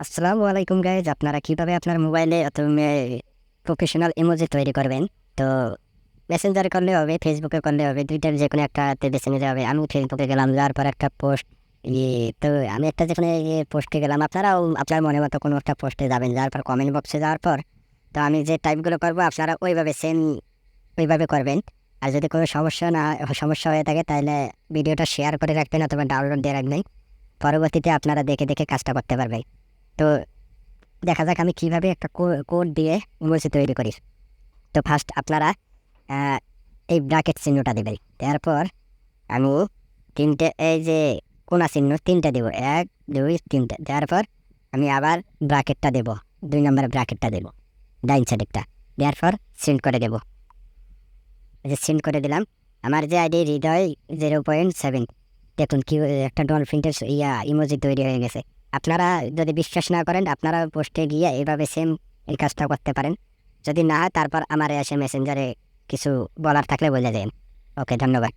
আসসালামু আলাইকুম গাইজ, আপনারা কিভাবে আপনার মোবাইলে প্রফেশনাল ইমোজি তৈরি করবেন? তো মেসেঞ্জারে করলে হবে, ফেসবুকে করলে হবে, দুইটার যে কোনো একটাতে বেছে নিতে হবে। আমি ফেসবুকে গেলাম, যাওয়ার পর একটা পোস্ট ইয়ে তো আমি একটা যেখানে পোস্টে গেলাম, আপনারাও আপনার মনে মতো কোনো একটা পোস্টে যাবেন, যাওয়ার পর কমেন্ট বক্সে যাওয়ার পর তো আমি যে টাইপগুলো করবো আপনারা ওইভাবে সেম ওইভাবে করবেন। আর যদি কোনো সমস্যা হয়ে থাকে তাহলে ভিডিওটা শেয়ার করে রাখবেন অথবা ডাউনলোড দিয়ে রাখবেন। পরবর্তীতে আপনারা দেখে দেখে কাজটা করতে পারবেন। তো দেখা যাক আমি কিভাবে একটা কোড দিয়ে ইমোজি তৈরি করি। তো ফার্স্ট আপনারা আহ, এই ব্র্যাকেট চিহ্নটা দেবেন। তারপর আমি তিনটে এই যে কোনা চিহ্ন তিনটে দেবো, 1 2 3টে। তারপর আমি আবার ব্র্যাকেটটা দেবো, 2 নম্বর ব্র্যাকেটটা দেবো, ডাইন সাইডেরটা। দেওয়ার পর সেন্ড করে দেবো। এই যে সেন্ড করে দিলাম। আমার যে আইডি হৃদয় 0.7, দেখুন কি একটা ডলফিনের ইমোজি তৈরি হয়ে গেছে। আপনারা যদি বিশ্বাস না করেন আপনারা পোস্টে গিয়ে এভাবে সেম এই কাজটা করতে পারেন। যদি না হয় তারপর আমার এসে মেসেঞ্জারে কিছু বলার থাকলে বলে দেন। ওকে, ধন্যবাদ।